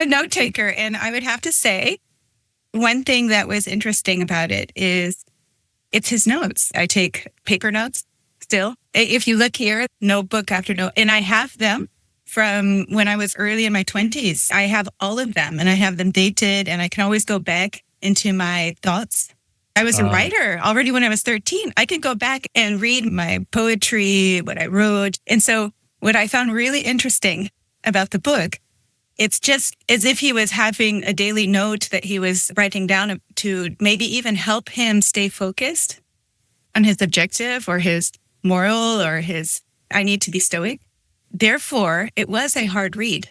a note taker. And I would have to say, one thing that was interesting about it is it's his notes. I take paper notes still. If you look here, notebook after note, and I have them from when I was early in my 20s. I have all of them and I have them dated and I can always go back into my thoughts. I was a writer already when I was 13. I could go back and read my poetry, what I wrote. And so what I found really interesting about the book, it's just as if he was having a daily note that he was writing down to maybe even help him stay focused on his objective or his moral or his, I need to be stoic. Therefore, it was a hard read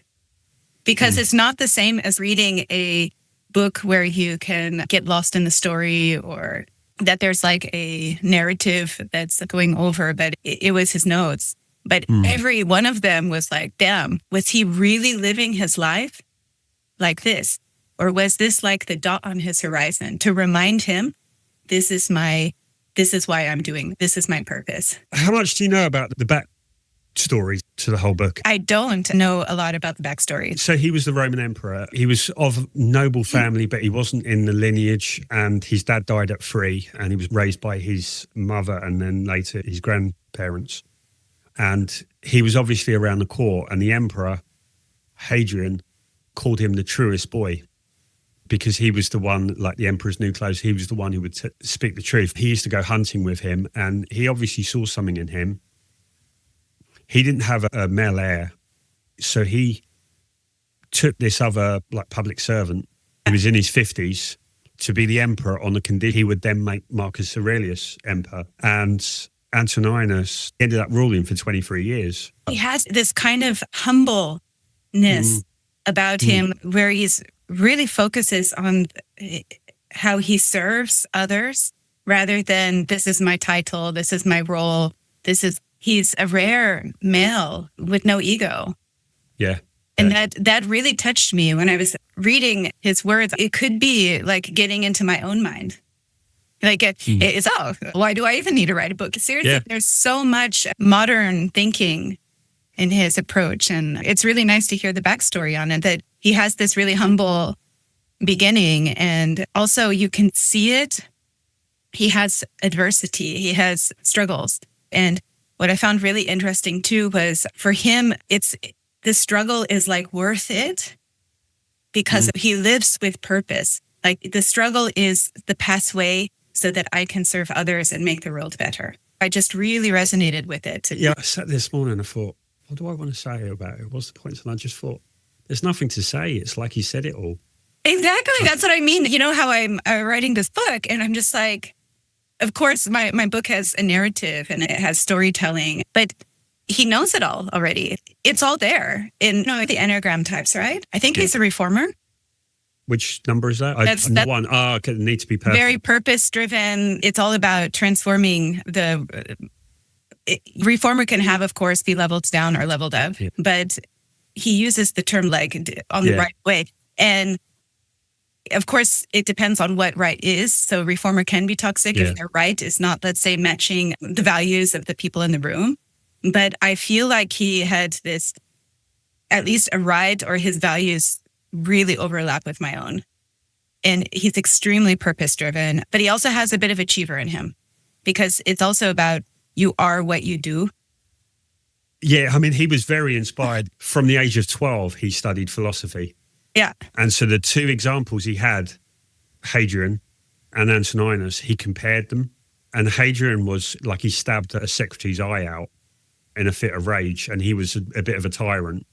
because it's not the same as reading a book where you can get lost in the story or that there's like a narrative that's going over, but it was his notes. But every one of them was like, damn, was he really living his life like this? Or was this like the dot on his horizon to remind him, this is why I'm doing, this is my purpose. How much do you know about the backstory to the whole book? I don't know a lot about the backstory. So he was the Roman Emperor. He was of noble family, but he wasn't in the lineage. And his dad died at 3 and he was raised by his mother and then later his grandparents. And he was obviously around the court, and the emperor, Hadrian, called him the truest boy because he was the one, like the emperor's new clothes, he was the one who would speak the truth. He used to go hunting with him, and he obviously saw something in him. He didn't have a male heir, so he took this other like public servant who was in his 50s to be the emperor on the condition he would then make Marcus Aurelius emperor. And Antoninus ended up ruling for 23 years. He has this kind of humbleness about him where he's really focuses on how he serves others rather than this is my title, this is my role, he's a rare male with no ego. Yeah. And that really touched me when I was reading his words. It could be like getting into my own mind. Like it's, why do I even need to write a book? Seriously, there's so much modern thinking in his approach. And it's really nice to hear the backstory on it, that he has this really humble beginning. And also you can see it. He has adversity. He has struggles. And what I found really interesting too was for him, the struggle is like worth it because he lives with purpose. Like the struggle is the pathway so that I can serve others and make the world better. I just really resonated with it. Yeah, I sat this morning and I thought, what do I want to say about it? What's the point? And I just thought, there's nothing to say. It's like he said it all. Exactly. That's what I mean. You know how I'm writing this book and I'm just like, of course, my book has a narrative and it has storytelling, but he knows it all already. It's all there in the Enneagram types, right? I think he's a reformer. Which number is that? That's one. It needs to be perfect. Very purpose-driven. It's all about transforming reformer can have, of course, be leveled down or leveled up, but he uses the term like on the right way. And of course, it depends on what right is. So reformer can be toxic if their right is not, let's say, matching the values of the people in the room. But I feel like he had this, at least a right or his values really overlap with my own. And he's extremely purpose-driven, but he also has a bit of achiever in him because it's also about you are what you do. Yeah, I mean, he was very inspired. From the age of 12, he studied philosophy. Yeah. And so the two examples he had, Hadrian and Antoninus, he compared them. And Hadrian was like he stabbed a secretary's eye out in a fit of rage, and he was a bit of a tyrant.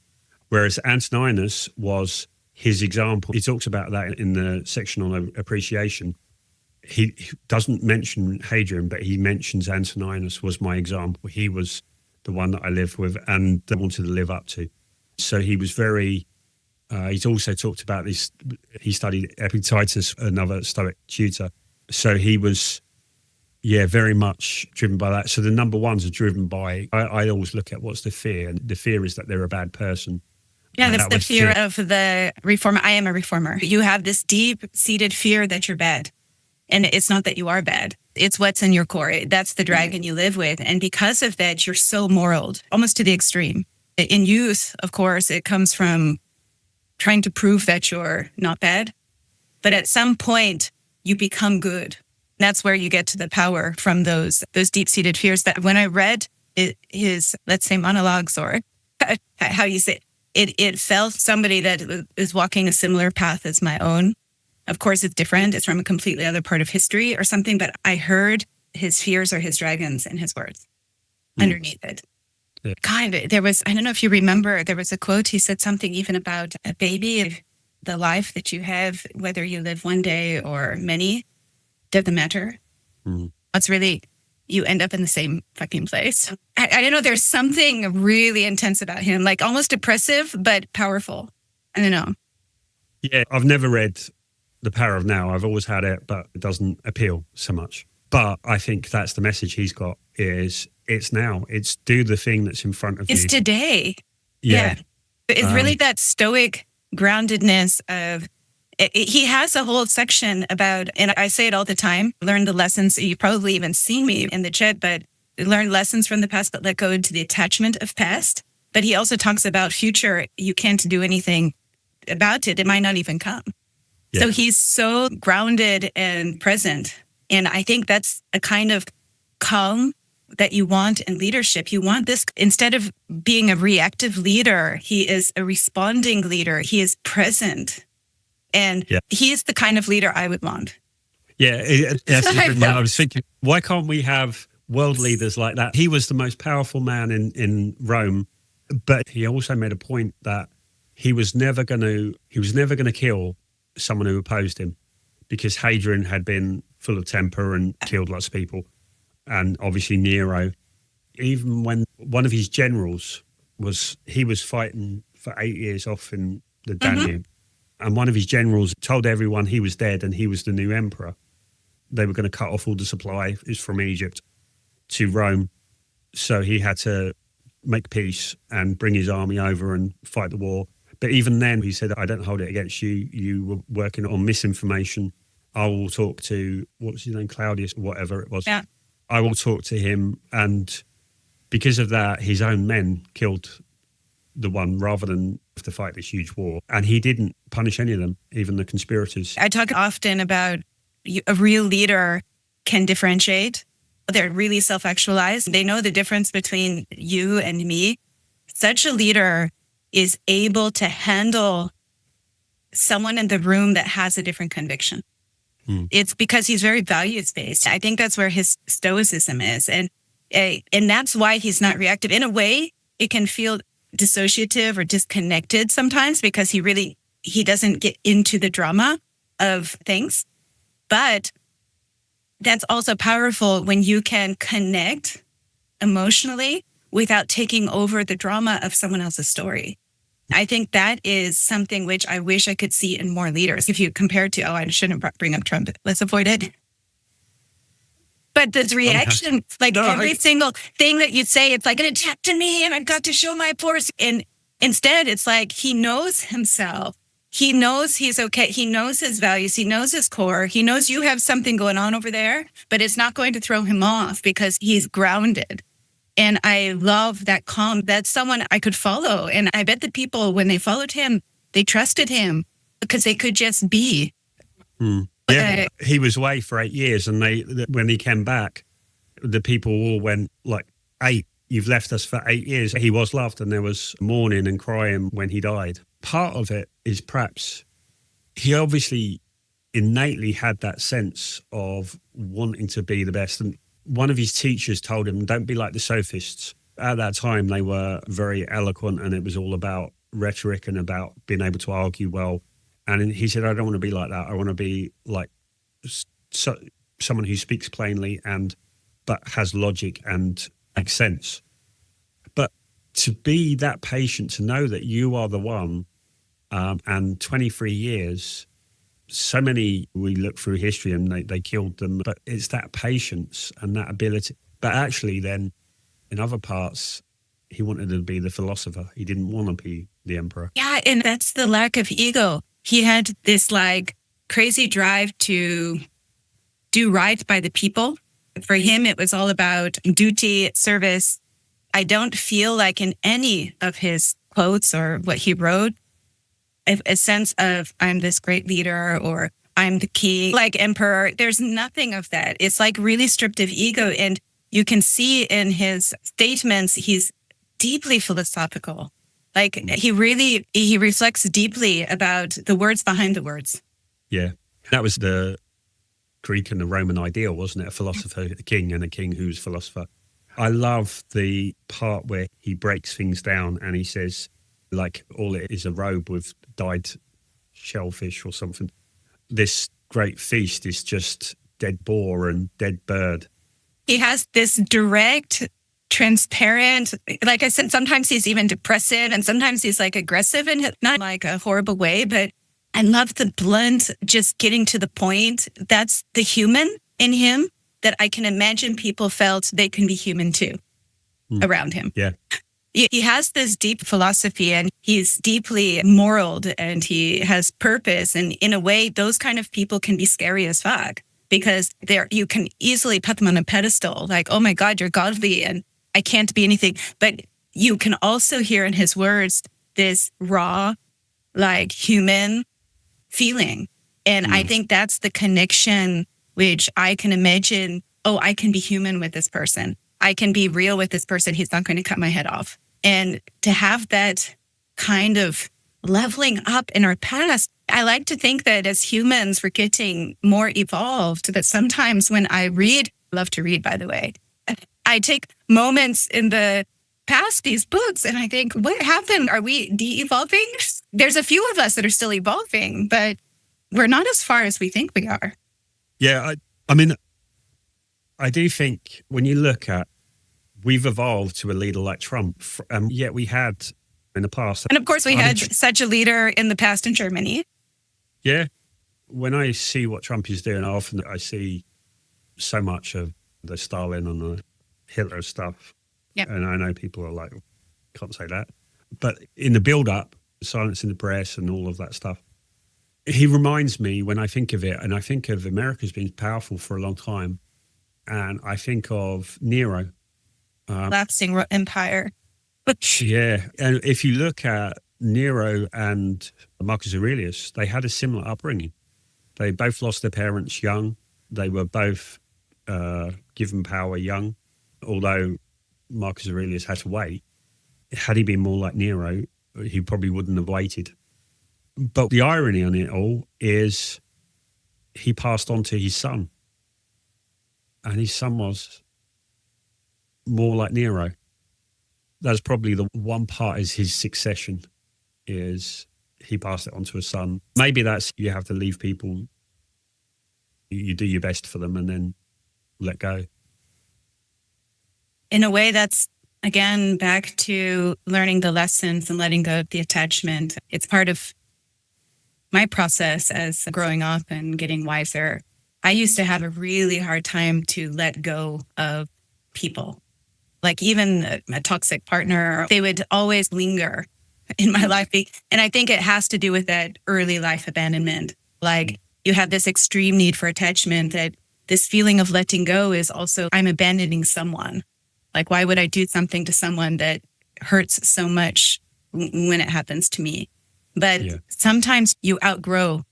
Whereas Antoninus was his example. He talks about that in the section on appreciation. He doesn't mention Hadrian, but he mentions Antoninus was my example. He was the one that I lived with and wanted to live up to. So he was very... he's also talked about this. He studied Epictetus, another Stoic tutor. So he was, very much driven by that. So the number ones are driven by, I always look at what's the fear. And the fear is that they're a bad person. Yeah, that's the fear of the reformer. I am a reformer. You have this deep-seated fear that you're bad. And it's not that you are bad. It's what's in your core. That's the dragon you live with. And because of that, you're so moral, almost to the extreme. In youth, of course, it comes from trying to prove that you're not bad. But at some point, you become good. That's where you get to the power from those deep-seated fears. That when I read his, let's say, monologues, or how you say it felt somebody that is walking a similar path as my own. Of course, it's different. It's from a completely other part of history or something. But I heard his fears are his dragons in his words underneath it. Yeah. God, there was, I don't know if you remember, there was a quote. He said something even about a baby, the life that you have, whether you live one day or many, doesn't matter. It's really, you end up in the same fucking place. I don't know. There's something really intense about him, like almost oppressive, but powerful. I don't know. Yeah, I've never read The Power of Now. I've always had it, but it doesn't appeal so much. But I think that's the message he's got is it's now. It's do the thing that's in front of you. It's today. Yeah. It's really that stoic groundedness of, he has a whole section about, and I say it all the time, learn the lessons. You've probably even seen me in the chat, but learn lessons from the past, but let go into the attachment of past. But he also talks about future. You can't do anything about it. It might not even come. Yeah. So he's so grounded and present. And I think that's a kind of calm that you want in leadership. You want this, instead of being a reactive leader, he is a responding leader. He is present. And he is the kind of leader I would want. Yeah, I was thinking, why can't we have world leaders like that? He was the most powerful man in Rome, but he also made a point that he was never going to kill someone who opposed him, because Hadrian had been full of temper and killed lots of people. And obviously Nero, even when one of his generals was fighting for 8 years off in the Danube, and one of his generals told everyone he was dead and he was the new emperor. They were going to cut off all the supply from Egypt to Rome. So he had to make peace and bring his army over and fight the war. But even then, he said, I don't hold it against you. You were working on misinformation. I will talk to, what was his name, Claudius, whatever it was. Yeah. I will talk to him. And because of that, his own men killed the one rather than to fight this huge war. And he didn't punish any of them, even the conspirators. I talk often about a real leader can differentiate. They're really self-actualized. They know the difference between you and me. Such a leader is able to handle someone in the room that has a different conviction. It's because he's very values-based. I think that's where his stoicism is. And that's why he's not reactive. In a way, it can feel dissociative or disconnected sometimes because he doesn't get into the drama of things. But that's also powerful when you can connect emotionally without taking over the drama of someone else's story. I think that is something which I wish I could see in more leaders. If you compare to, I shouldn't bring up Trump. Let's avoid it. But this reaction, every single thing that you say, it's like an attack to me and I've got to show my force. And instead, it's like he knows himself. He knows he's okay. He knows his values. He knows his core. He knows you have something going on over there, but it's not going to throw him off because he's grounded. And I love that calm. That's someone I could follow. And I bet the people, when they followed him, they trusted him because they could just be. Yeah, he was away for 8 years. And when he came back, the people all went like, 8, you've left us for 8 years. He was loved and there was mourning and crying when he died. Part of it is perhaps he obviously innately had that sense of wanting to be the best. And one of his teachers told him, don't be like the sophists. At that time, they were very eloquent and it was all about rhetoric and about being able to argue well. And he said, I don't want to be like that. I want to be like someone who speaks plainly but has logic and makes sense. But to be that patient, to know that you are the one, and 23 years, so many, we look through history and they killed them, but it's that patience and that ability. But actually then in other parts, he wanted to be the philosopher. He didn't want to be the emperor. Yeah, and that's the lack of ego. He had this crazy drive to do right by the people. For him, it was all about duty, service. I don't feel like in any of his quotes or what he wrote, a sense of I'm this great leader or I'm the king, like emperor. There's nothing of that. It's like really stripped of ego. And you can see in his statements, he's deeply philosophical. Like he reflects deeply about the words behind the words. Yeah. That was the Greek and the Roman ideal, wasn't it? A philosopher, a king, and a king who's philosopher. I love the part where he breaks things down and he says, like, all it is a robe with dyed shellfish or something. This great feast is just dead boar and dead bird. He has this direct, transparent, like I said, sometimes he's even depressive and sometimes he's like aggressive and not like a horrible way, but I love the blunt, just getting to the point. That's the human in him that I can imagine people felt they can be human too around him. Yeah. He has this deep philosophy and he's deeply moral and he has purpose. And in a way, those kind of people can be scary as fuck because you can easily put them on a pedestal like, oh my God, you're godly and I can't be anything. But you can also hear in his words this raw, like human feeling. And I think that's the connection which I can imagine, oh, I can be human with this person. I can be real with this person. He's not going to cut my head off. And to have that kind of leveling up in our past, I like to think that as humans, we're getting more evolved, that sometimes when I read, love to read, by the way, I take moments in the past, these books, and I think, what happened? Are we de-evolving? There's a few of us that are still evolving, but we're not as far as we think we are. Yeah, I mean, I do think when you look at, we've evolved to a leader like Trump, yet we had in the past. And of course, we had such a leader in the past in Germany. Yeah. When I see what Trump is doing, often I see so much of the Stalin and the Hitler stuff. Yep. And I know people are like, can't say that. But in the build-up, silence in the press and all of that stuff, he reminds me when I think of it, and I think of America's been powerful for a long time, and I think of Nero. Collapsing empire. Yeah. And if you look at Nero and Marcus Aurelius, they had a similar upbringing. They both lost their parents young. They were both given power young, although Marcus Aurelius had to wait. Had he been more like Nero, he probably wouldn't have waited. But the irony on it all is he passed on to his son. And his son was more like Nero. That's probably the one part is his succession, is he passed it on to a son. Maybe that's, you have to leave people, you do your best for them and then let go. In a way, that's, again, back to learning the lessons and letting go of the attachment. It's part of my process as growing up and getting wiser. I used to have a really hard time to let go of people. Like even a toxic partner, they would always linger in my life. And I think it has to do with that early life abandonment. Like you have this extreme need for attachment, that this feeling of letting go is also, I'm abandoning someone. Like, why would I do something to someone that hurts so much when it happens to me? But sometimes you outgrow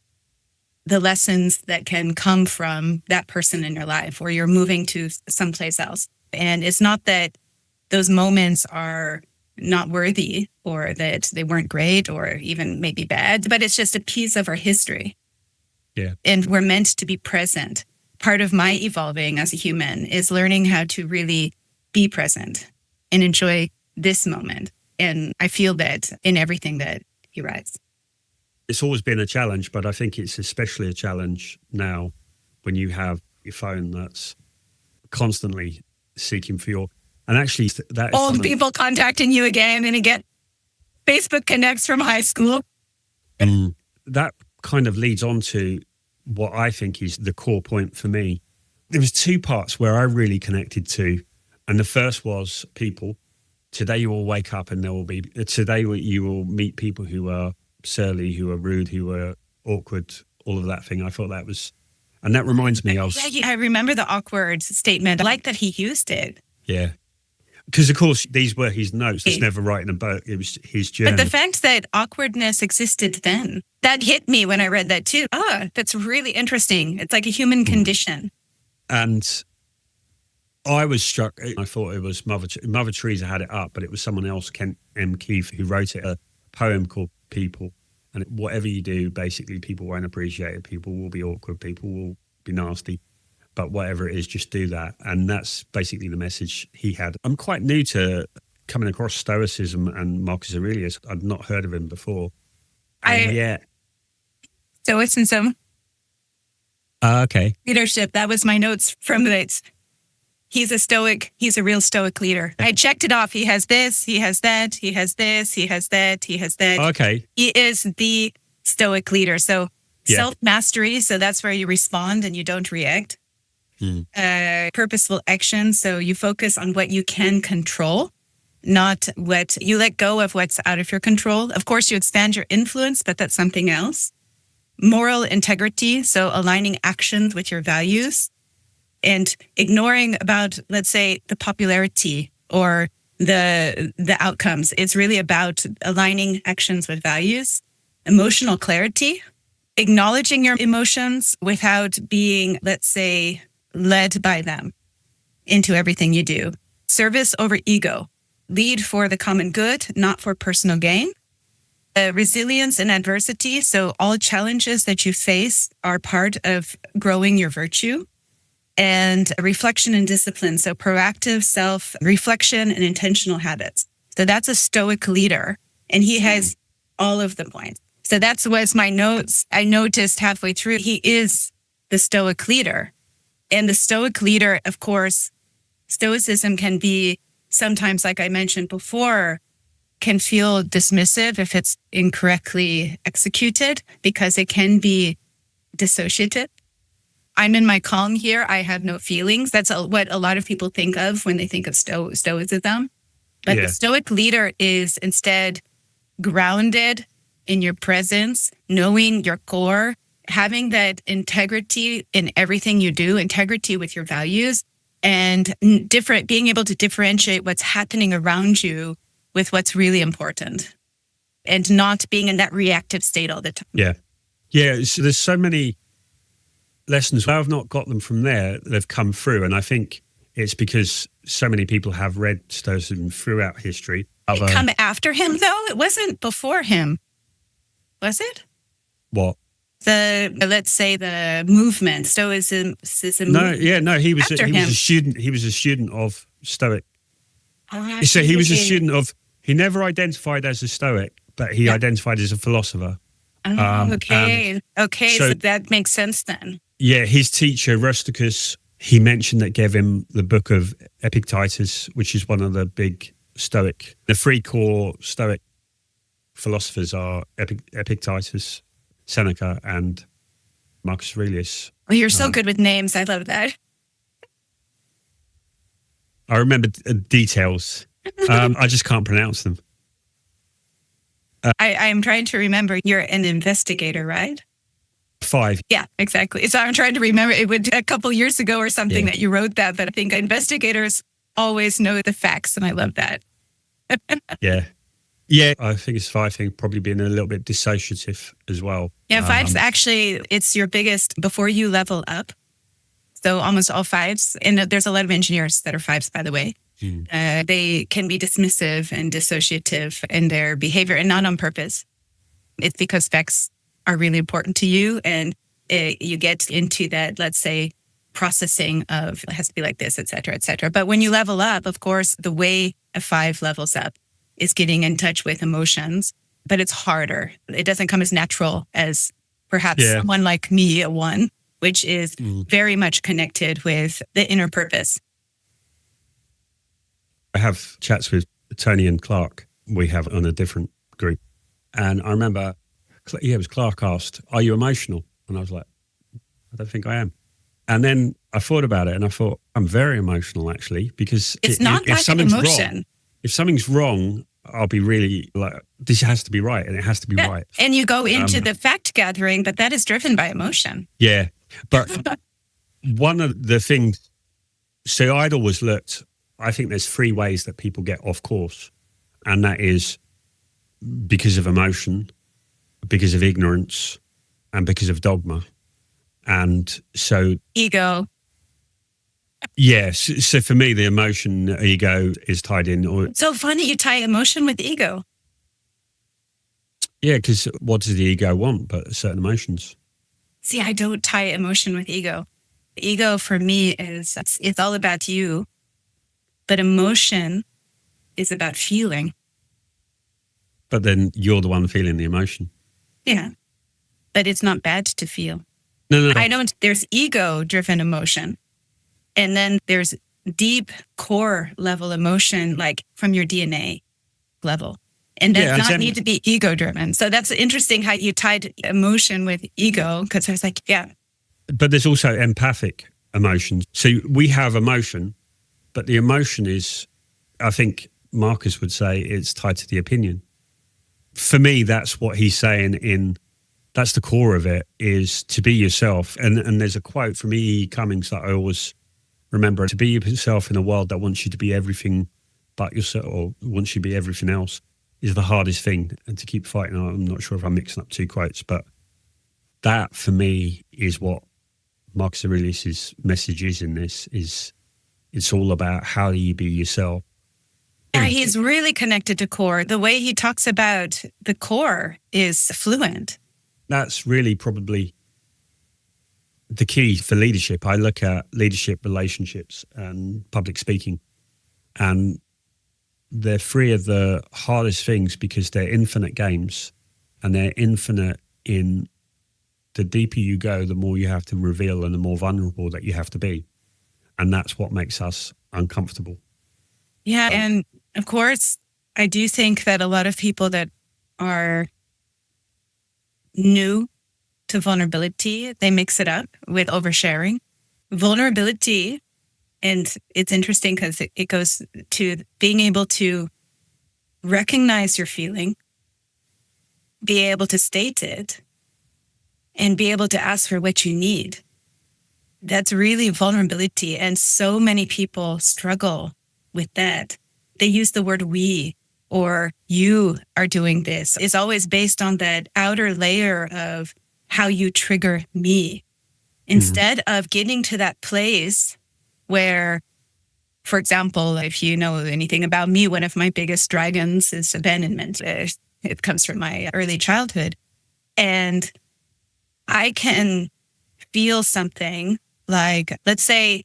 the lessons that can come from that person in your life, or you're moving to someplace else. And it's not that those moments are not worthy or that they weren't great or even maybe bad, but it's just a piece of our history. Yeah. And we're meant to be present. Part of my evolving as a human is learning how to really be present and enjoy this moment. And I feel that in everything that he writes. It's always been a challenge, but I think it's especially a challenge now when you have your phone that's constantly seeking for your, and actually that is old people contacting you again and again. Facebook connects from high school. And that kind of leads on to what I think is the core point for me. There was two parts where I really connected to. And the first was people. Today you will wake up and today you will meet people who are surly, who are rude, who are awkward, all of that thing. I thought that was, and that reminds me of. I remember the awkward statement. I like that he used it. Yeah. Because, of course, these were his notes. It's never writing a book. It was his journey. But the fact that awkwardness existed then, that hit me when I read that too. That's really interesting. It's like a human condition. And I was struck. I thought it was Mother Teresa had it up, but it was someone else, Kent M. Keith, who wrote it, a poem called People. And whatever you do, basically, people won't appreciate it. People will be awkward. People will be nasty. But whatever it is, just do that. And that's basically the message he had. I'm quite new to coming across Stoicism and Marcus Aurelius. I'd not heard of him before. Stoicism. Okay. Leadership. That was my notes from it. He's a Stoic. He's a real Stoic leader. I checked it off. He has this. He has that. He has this. He has that. He has that. Okay. He is the Stoic leader. So self-mastery. So that's where you respond and you don't react. Purposeful action. So you focus on what you can control, not what you let go of what's out of your control. Of course, you expand your influence, but that's something else. Moral integrity. So aligning actions with your values and ignoring about, let's say, the popularity or the outcomes. It's really about aligning actions with values. Emotional clarity. Acknowledging your emotions without being, let's say, led by them into everything you do. Service over ego. Lead for the common good, not for personal gain. Resilience in adversity. So all challenges that you face are part of growing your virtue. And reflection and discipline. So proactive self-reflection and intentional habits. So that's a Stoic leader. And he has all of the points. So that's what's my notes. I noticed halfway through, he is the Stoic leader. And the Stoic leader, of course, Stoicism can be sometimes, like I mentioned before, can feel dismissive if it's incorrectly executed because it can be dissociative. I'm in my calm here. I have no feelings. That's what a lot of people think of when they think of Stoicism. But the Stoic leader is instead grounded in your presence, knowing your core, having that integrity in everything you do, integrity with your values, and being able to differentiate what's happening around you with what's really important, and not being in that reactive state all the time. Yeah. So there's so many lessons. I've not got them from there. They've come through, and I think it's because so many people have read Stoicism throughout history. It come after him, though. It wasn't before him, was it? What? Let's say the movement, Stoicism. He was a student. He was a student of Stoic. So he was a student of. He never identified as a Stoic, but he identified as a philosopher. Okay, so that makes sense then. Yeah, his teacher Rusticus, he mentioned that gave him the book of Epictetus, which is one of the big Stoic. The three core Stoic philosophers are Epictetus, Seneca, and Marcus Aurelius. Oh, you're so good with names. I love that. I remember details. I just can't pronounce them. I am trying to remember. You're an investigator, right? 5. Yeah, exactly. So I'm trying to remember. It was a couple years ago or something that you wrote that, but I think investigators always know the facts, and I love that. Yeah, I think it's 5 thing, probably being a little bit dissociative as well. Yeah, 5's actually, it's your biggest before you level up. So almost all 5s, and there's a lot of engineers that are 5s, by the way. They can be dismissive and dissociative in their behavior, and not on purpose. It's because facts are really important to you, and you get into that, let's say, processing of it has to be like this, et cetera, et cetera. But when you level up, of course, the way a 5 levels up is getting in touch with emotions, but it's harder. It doesn't come as natural as perhaps someone like me, a 1, which is very much connected with the inner purpose. I have chats with Tony and Clark. We have on a different group. And I remember, it was Clark asked, "Are you emotional?" And I was like, "I don't think I am." And then I thought about it and I thought, I'm very emotional actually, because it's not if like something's an emotion. Wrong, if something's wrong, I'll be really like, this has to be right, and it has to be right. And you go into the fact gathering, but that is driven by emotion. Yeah. But one of the things, so I'd always looked I think there's three ways that people get off course. And that is because of emotion, because of ignorance, and because of dogma. And so Ego. yes. So for me, the emotion, ego is tied in. Or It's so funny you tie emotion with ego. yeah, because what does the ego want but certain emotions? See, I don't tie emotion with ego. Ego for me is, it's all about you, but emotion is about feeling. But then you're the one feeling the emotion. Yeah. But it's not bad to feel. No. There's ego-driven emotion. And then there's deep core level emotion, like from your DNA level. And does not need to be ego-driven. So that's interesting how you tied emotion with ego, because I was like, yeah. But there's also empathic emotions. So we have emotion, but the emotion is, I think Marcus would say, it's tied to the opinion. For me, that's what he's saying that's the core of it, is to be yourself. And there's a quote from E. Cummings that I always remember: to be yourself in a world that wants you to be everything but yourself, or wants you to be everything else, is the hardest thing. And to keep fighting, I'm not sure if I'm mixing up two quotes, but that for me is what Marcus Aurelius' message is in this, is it's all about how do you be yourself. Yeah, he's really connected to core. The way he talks about the core is fluent. That's really probably the key for leadership. I look at leadership, relationships, and public speaking, and they're three of the hardest things because they're infinite games, and they're infinite in the deeper you go, the more you have to reveal and the more vulnerable that you have to be. And that's what makes us uncomfortable. Yeah. And of course, I do think that a lot of people that are new to vulnerability, they mix it up with oversharing. Vulnerability, and it's interesting because it goes to being able to recognize your feeling, be able to state it, and be able to ask for what you need. That's really vulnerability. And so many people struggle with that. They use the word we or you are doing this. It's always based on that outer layer of how you trigger me. Instead of getting to that place where, for example, if you know anything about me, one of my biggest dragons is abandonment. It comes from my early childhood. And I can feel something like, let's say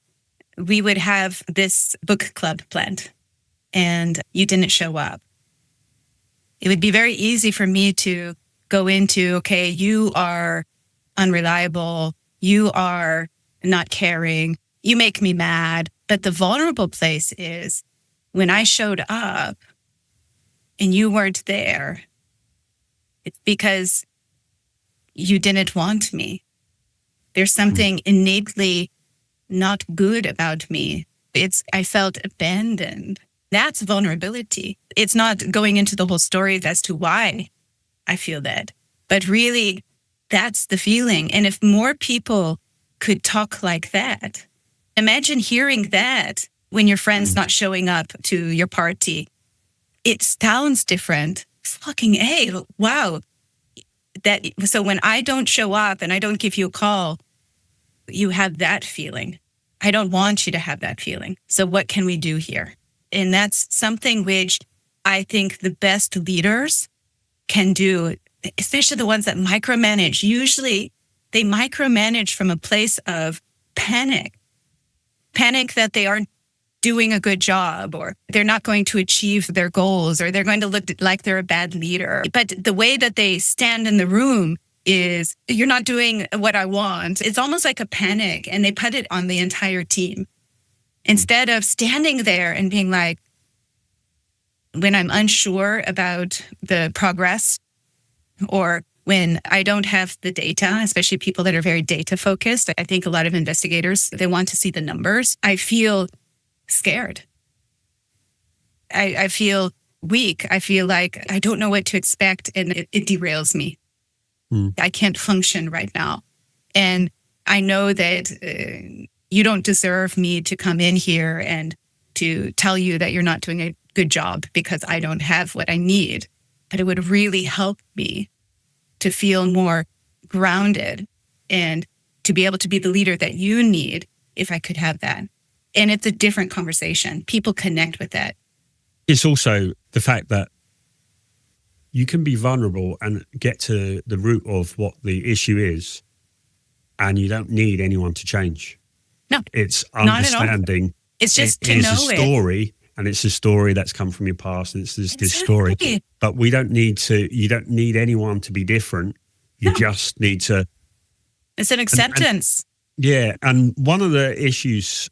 we would have this book club planned and you didn't show up. It would be very easy for me to go into, okay, you are unreliable, you are not caring, you make me mad. But the vulnerable place is when I showed up and you weren't there, it's because you didn't want me. There's something innately not good about me. I felt abandoned. That's vulnerability. It's not going into the whole story as to why I feel that, but really that's the feeling. And if more people could talk like that, imagine hearing that when your friend's not showing up to your party. It sounds different. Fucking A, wow. So when I don't show up and I don't give you a call, you have that feeling. I don't want you to have that feeling. So what can we do here? And that's something which I think the best leaders can do, especially the ones that micromanage. Usually they micromanage from a place of panic that they aren't doing a good job, or they're not going to achieve their goals, or they're going to look like they're a bad leader. But the way that they stand in the room is, you're not doing what I want. It's almost like a panic, and they put it on the entire team. Instead of standing there and being like, when I'm unsure about the progress, or when I don't have the data, especially people that are very data focused. I think a lot of investigators, they want to see the numbers. I feel scared. I feel weak. I feel like I don't know what to expect, and it derails me. I can't function right now. And I know that you don't deserve me to come in here and to tell you that you're not doing a good job because I don't have what I need. But it would really help me to feel more grounded and to be able to be the leader that you need if I could have that. And it's a different conversation. People connect with that. It's also the fact that you can be vulnerable and get to the root of what the issue is, and you don't need anyone to change. No, it's not at all. Understanding. It's just to know a story, and it's a story that's come from your past, and it's this story. But we don't need to. You don't need anyone to be different. You just need to. It's an acceptance. And one of the issues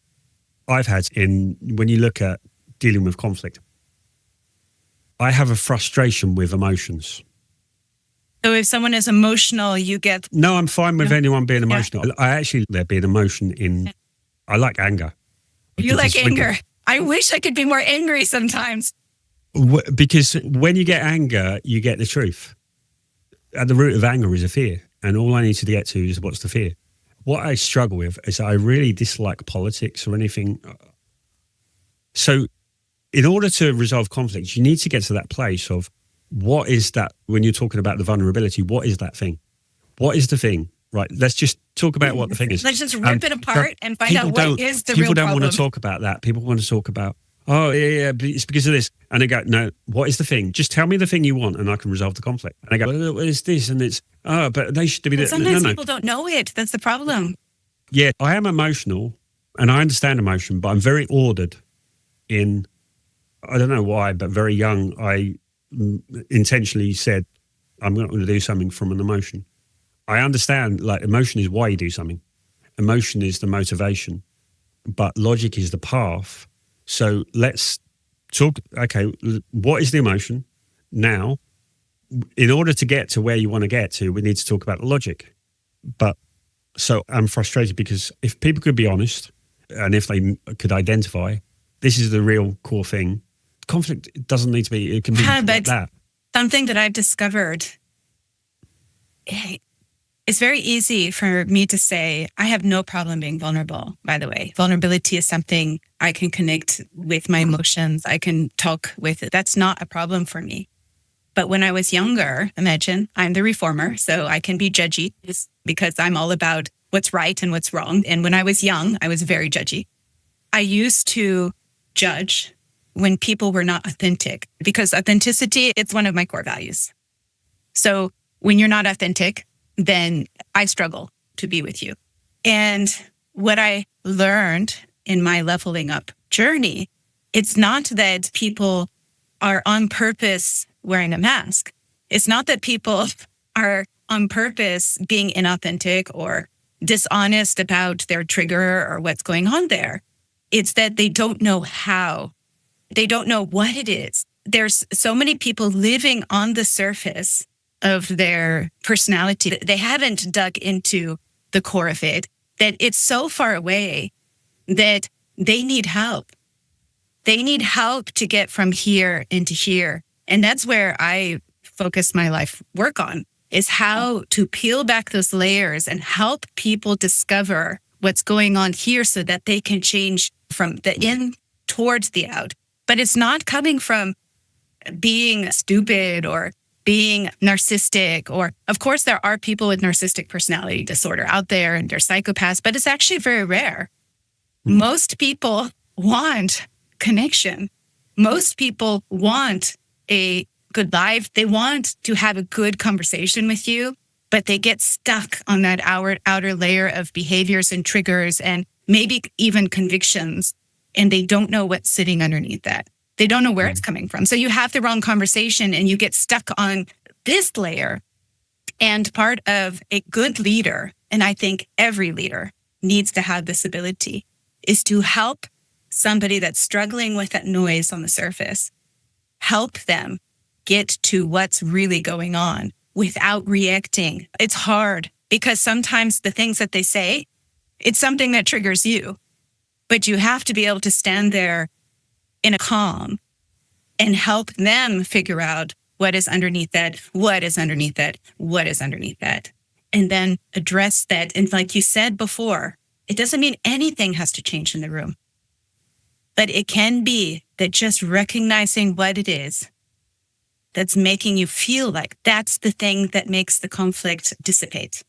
I've had when you look at dealing with conflict, I have a frustration with emotions. So if someone is emotional, you get... No, I'm fine with anyone being emotional. Yeah. I actually, there being emotion in... I like anger. You like anger. I wish I could be more angry sometimes. Because when you get anger, you get the truth. At the root of anger is a fear. And all I need to get to is what's the fear. What I struggle with is I really dislike politics or anything. So in order to resolve conflict, you need to get to that place of what is that, when you're talking about the vulnerability, what is that thing? What is the thing? Right, let's just talk about what the thing is. Let's just rip it apart and find out what is the real problem. People don't want to talk about that. People want to talk about, it's because of this. And they go, no, what is the thing? Just tell me the thing you want and I can resolve the conflict. And they go, well, what is this? And it's, but they should be... Sometimes people don't know it. That's the problem. Yeah, I am emotional and I understand emotion, but I'm very ordered in, I don't know why, but very young, I intentionally said, I'm not going to do something from an emotion. I understand, like, emotion is why you do something. Emotion is the motivation, but logic is the path. So let's talk, okay, what is the emotion? Now, in order to get to where you want to get to, we need to talk about the logic. But so I'm frustrated because if people could be honest and if they could identify, this is the real core thing. Conflict doesn't need to be, it can be like that. Something that I've discovered, it's very easy for me to say, I have no problem being vulnerable, by the way. Vulnerability is something I can connect with my emotions. I can talk with it. That's not a problem for me. But when I was younger, imagine I'm the reformer, so I can be judgy because I'm all about what's right and what's wrong. And when I was young, I was very judgy. I used to judge when people were not authentic because authenticity, it's one of my core values. So when you're not authentic, then I struggle to be with you. And what I learned in my leveling up journey, it's not that people are on purpose wearing a mask. It's not that people are on purpose being inauthentic or dishonest about their trigger or what's going on there. It's that they don't know how. They don't know what it is. There's so many people living on the surface of their personality. They haven't dug into the core of it, that it's so far away that they need help. They need help to get from here into here. And that's where I focus my life work on, is how to peel back those layers and help people discover what's going on here so that they can change from the in towards the out. But it's not coming from being stupid or being narcissistic, or of course there are people with narcissistic personality disorder out there and they're psychopaths, but it's actually very rare. Most people want connection. Most people want a good life. They want to have a good conversation with you, but they get stuck on that outer layer of behaviors and triggers and maybe even convictions, and they don't know what's sitting underneath that. They don't know where it's coming from. So you have the wrong conversation and you get stuck on this layer. And part of a good leader, and I think every leader needs to have this ability, is to help somebody that's struggling with that noise on the surface, help them get to what's really going on without reacting. It's hard because sometimes the things that they say, it's something that triggers you, but you have to be able to stand there in a calm and help them figure out what is underneath that, what is underneath that, what is underneath that, and then address that. And like you said before, it doesn't mean anything has to change in the room. But it can be that just recognizing what it is that's making you feel like that's the thing that makes the conflict dissipate.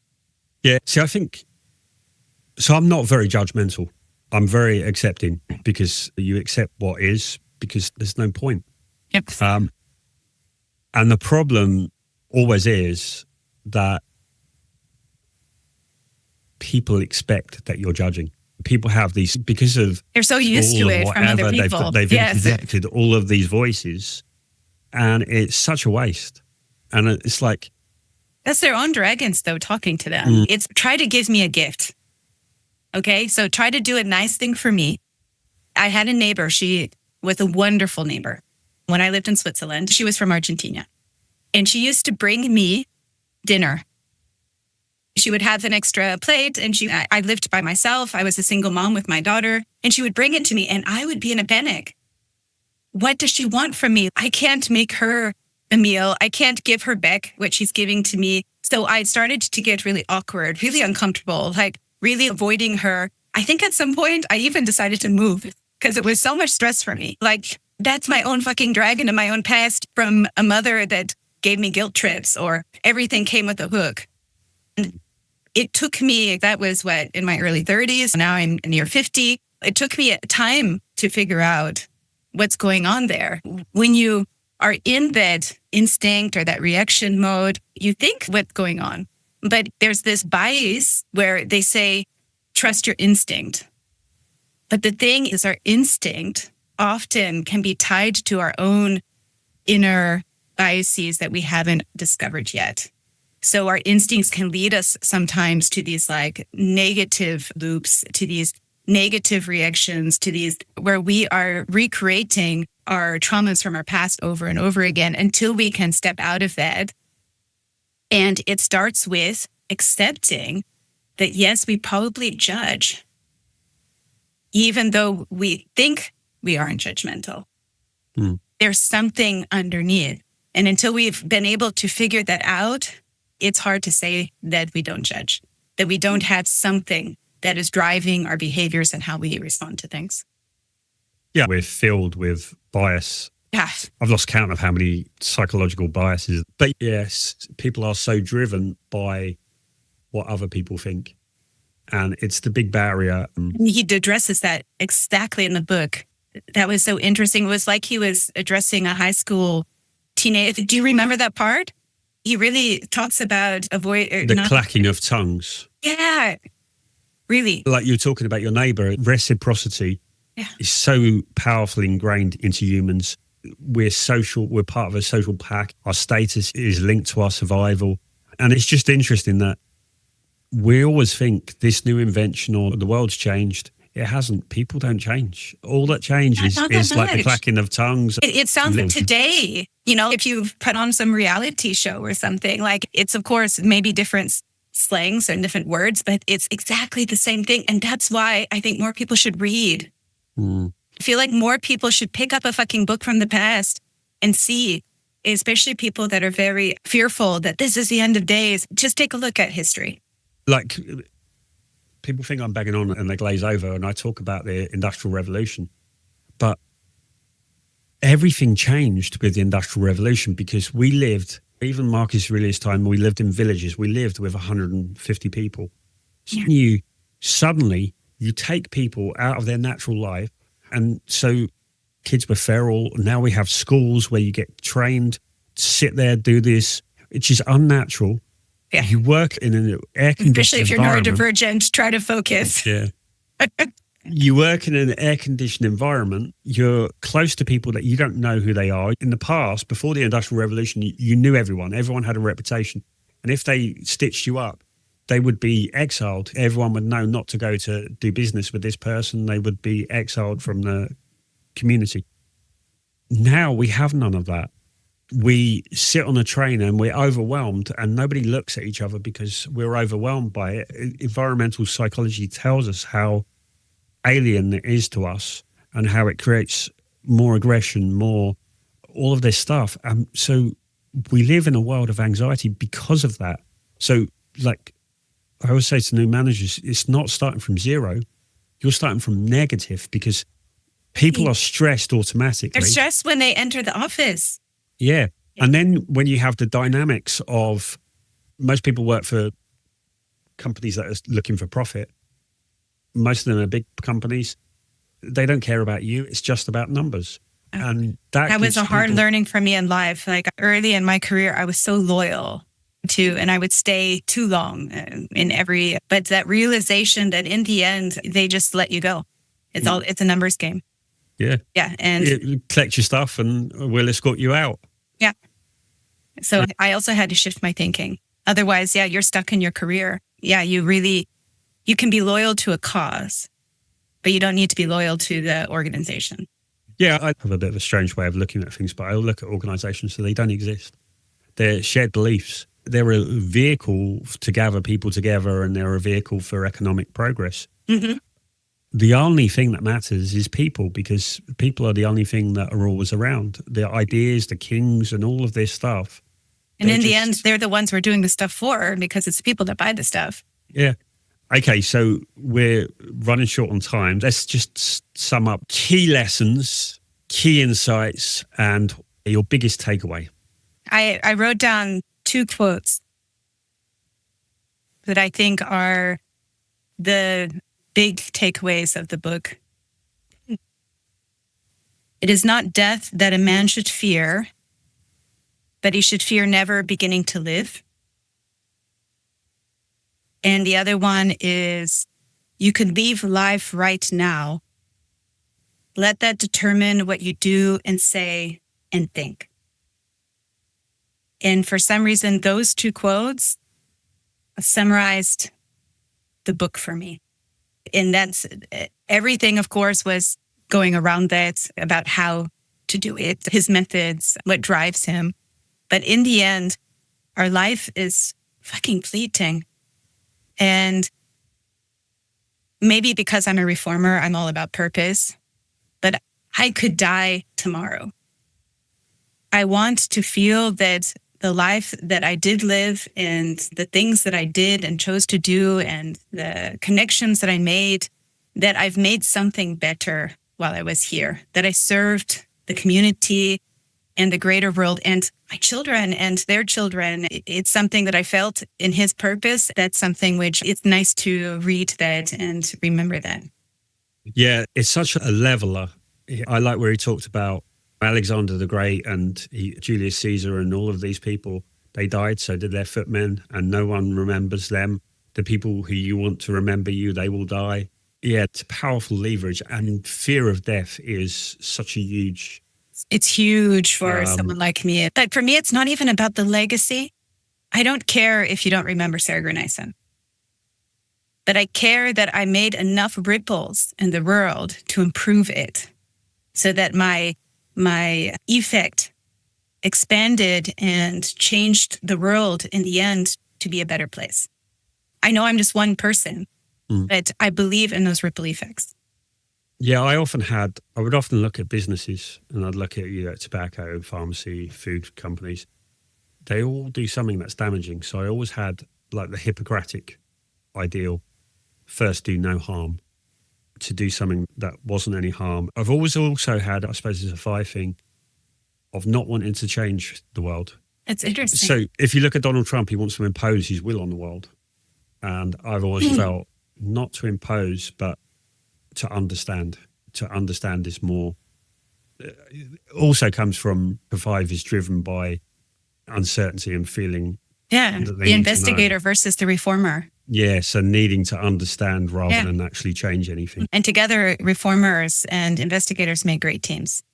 Yeah. See, I think, so I'm not very judgmental. I'm very accepting because you accept what is because there's no point. Yep. And the problem always is that people expect that you're judging. People have these, because of they're so used to it from other people. They've injected all of these voices, and it's such a waste. And it's like, that's their own dragons, though, talking to them. It's try to give me a gift. Okay, so try to do a nice thing for me. I had a neighbor. She was a wonderful neighbor. When I lived in Switzerland, she was from Argentina, and she used to bring me dinner. She would have an extra plate, and I lived by myself. I was a single mom with my daughter, and she would bring it to me, and I would be in a panic. What does she want from me? I can't make her a meal. I can't give her back what she's giving to me. So I started to get really awkward, really uncomfortable, like really avoiding her. I think at some point I even decided to move because it was so much stress for me. Like, that's my own fucking dragon in my own past from a mother that gave me guilt trips, or everything came with a hook. And it took me, that was what, in my early 30s. Now I'm near 50. It took me a time to figure out what's going on there. When you are in that instinct or that reaction mode, you think what's going on. But there's this bias where they say, trust your instinct. But the thing is, our instinct often can be tied to our own inner biases that we haven't discovered yet. So our instincts can lead us sometimes to these like negative loops, to these negative reactions, to these where we are recreating our traumas from our past over and over again until we can step out of that. And it starts with accepting that, yes, we probably judge, even though we think we aren't judgmental. There's something underneath. And until we've been able to figure that out, it's hard to say that we don't judge, that we don't have something that is driving our behaviors and how we respond to things. Yeah, we're filled with bias. Yeah. I've lost count of how many psychological biases. But yes, people are so driven by what other people think. And it's the big barrier. He addresses that exactly in the book. That was so interesting. It was like he was addressing a high school teenager. Do you remember that part? He really talks about clacking of tongues. Yeah, really. Like you're talking about your neighbor, reciprocity is so powerfully ingrained into humans. We're social, we're part of a social pack. Our status is linked to our survival. And it's just interesting that we always think this new invention or the world's changed. It hasn't. People don't change. All that changes is like the clacking of tongues. It sounds like today, you know, if you've put on some reality show or something, like it's, of course, maybe different slangs and different words, but it's exactly the same thing. And that's why I think more people should read. I feel like more people should pick up a fucking book from the past and see, especially people that are very fearful that this is the end of days. Just take a look at history. Like, people think I'm bagging on and they glaze over, and I talk about the Industrial Revolution. But everything changed with the Industrial Revolution because we lived, even Marcus Aurelius' time, we lived in villages. We lived with 150 people. So suddenly you take people out of their natural life. And so kids were feral. Now we have schools where you get trained, sit there, do this, which is unnatural. Yeah. You work in an air-conditioned Especially if you're neurodivergent, try to focus. Yeah. You work in an air-conditioned environment. You're close to people that you don't know who they are. In the past, before the Industrial Revolution, you knew everyone. Everyone had a reputation. And if they stitched you up, they would be exiled. Everyone would know not to go to do business with this person. They would be exiled from the community. Now we have none of that. We sit on a train and we're overwhelmed and nobody looks at each other because we're overwhelmed by it. Environmental psychology tells us how alien it is to us and how it creates more aggression, more all of this stuff. So we live in a world of anxiety because of that. So like I always say to new managers, it's not starting from zero. You're starting from negative because People are stressed automatically. They're stressed when they enter the office. Yeah. And then when you have the dynamics of most people work for companies that are looking for profit. Most of them are big companies. They don't care about you. It's just about numbers. And that was a hard learning for me in life. Like early in my career, I was so loyal to, and I would stay too long but that realization that in the end, they just let you go. It's a numbers game. Yeah. Yeah. And collect your stuff and we'll escort you out. Yeah. So I also had to shift my thinking. Otherwise, you're stuck in your career. Yeah, you can be loyal to a cause, but you don't need to be loyal to the organization. Yeah, I have a bit of a strange way of looking at things, but I look at organizations so they don't exist. They're shared beliefs. They're a vehicle to gather people together, and they're a vehicle for economic progress. Mm-hmm. The only thing that matters is people, because people are the only thing that are always around. The ideas, the kings, and all of this stuff. And in the end, they're the ones we're doing the stuff for, because it's the people that buy the stuff. Yeah. Okay, so we're running short on time. Let's just sum up key lessons, key insights, and your biggest takeaway. I wrote down 2 quotes that I think are the big takeaways of the book. It is not death that a man should fear, but he should fear never beginning to live. And the other one is, you could leave life right now. Let that determine what you do and say and think. And for some reason, those 2 quotes summarized the book for me. And that's everything, of course, was going around that about how to do it, his methods, what drives him. But in the end, our life is fucking fleeting. And maybe because I'm a reformer, I'm all about purpose, but I could die tomorrow. I want to feel that the life that I did live and the things that I did and chose to do and the connections that I made, that I've made something better while I was here, that I served the community and the greater world and my children and their children. It's something that I felt in his purpose. That's something which it's nice to read that and remember that. Yeah, it's such a leveler. I like where he talked about Alexander the Great and Julius Caesar and all of these people. They died, so did their footmen, and no one remembers them. The people who you want to remember you, they will die. Yeah, it's powerful leverage, and fear of death is such a huge... It's huge for someone like me. But for me, it's not even about the legacy. I don't care if you don't remember Sarah Grenaison. But I care that I made enough ripples in the world to improve it so that my effect expanded and changed the world in the end to be a better place. I know I'm just one person, but I believe in those ripple effects. Yeah, I would often look at businesses, and I'd look at tobacco, pharmacy, food companies. They all do something that's damaging. So I always had like the Hippocratic ideal, first do no harm, to do something that wasn't any harm. I've always also had, I suppose it's a 5 thing, of not wanting to change the world. It's interesting. So if you look at Donald Trump, he wants to impose his will on the world. And I've always felt not to impose, but to understand. To understand is more. Also comes from the 5 is driven by uncertainty and feeling. Yeah, the investigator versus the reformer. Yeah, so needing to understand rather than actually change anything. And together, reformers and investigators make great teams.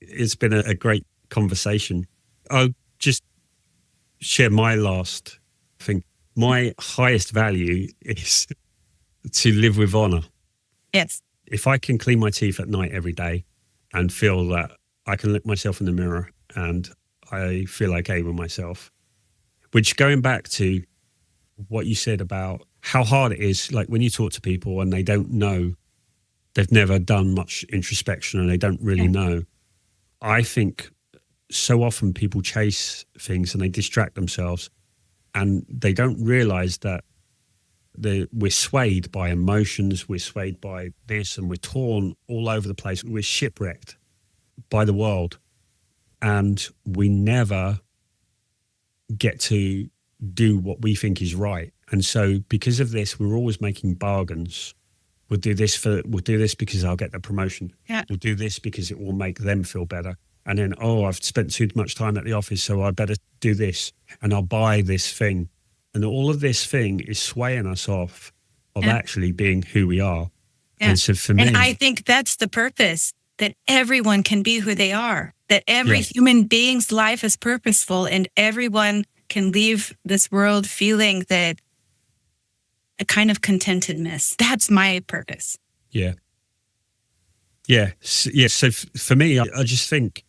It's been a great conversation. I'll just share my last thing. My highest value is to live with honor. Yes. If I can clean my teeth at night every day and feel that I can look myself in the mirror and I feel okay with myself, which going back to what you said about how hard it is, like when you talk to people and they don't know, they've never done much introspection and they don't really know. I think so often people chase things and they distract themselves and they don't realize that We're swayed by emotions, we're swayed by this, and we're torn all over the place. We're shipwrecked by the world, and we never get to do what we think is right. And so because of this, we're always making bargains. We'll do this because I'll get the promotion. Yeah. We'll do this because it will make them feel better. And then, I've spent too much time at the office, so I better do this, and I'll buy this thing. And all of this thing is swaying us off of actually being who we are. Yeah. And so for me, and I think that's the purpose, that everyone can be who they are, that every human being's life is purposeful, and everyone can leave this world feeling that a kind of contentedness. That's my purpose. Yeah. So for me, I just think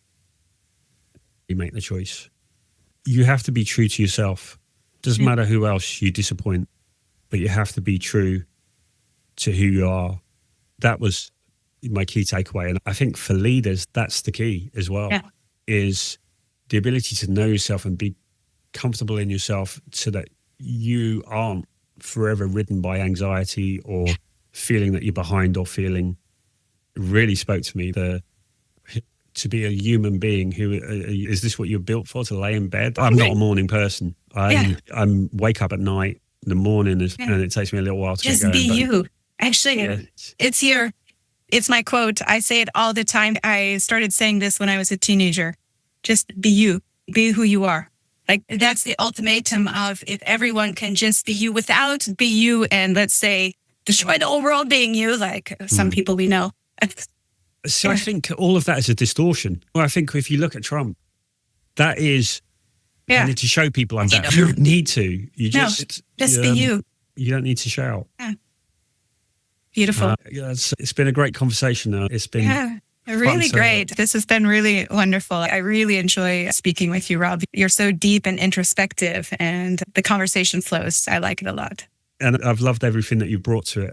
you make the choice. You have to be true to yourself. Doesn't matter who else you disappoint, but you have to be true to who you are. That was my key takeaway. And I think for leaders, that's the key as well, is the ability to know yourself and be comfortable in yourself so that you aren't forever ridden by anxiety or feeling that you're behind or feeling. It really spoke to me, to be a human being who, is this what you're built for, to lay in bed? I'm not a morning person. I'm wake up at night, in the morning, and it takes me a little while to just get going. Be you. Actually, it's my quote. I say it all the time. I started saying this when I was a teenager. Just be you. Be who you are. Like, that's the ultimatum of, if everyone can just be you without be you and, let's say, destroy the whole world being you, like some people we know. So I think all of that is a distortion. Well, I think if you look at Trump, that is, I need to show people I'm better. You don't need to. You just be you. You don't need to shout. Yeah. Beautiful. It's been a great conversation. It's been really great. This has been really wonderful. I really enjoy speaking with you, Rob. You're so deep and introspective, and the conversation flows. I like it a lot. And I've loved everything that you've brought to it.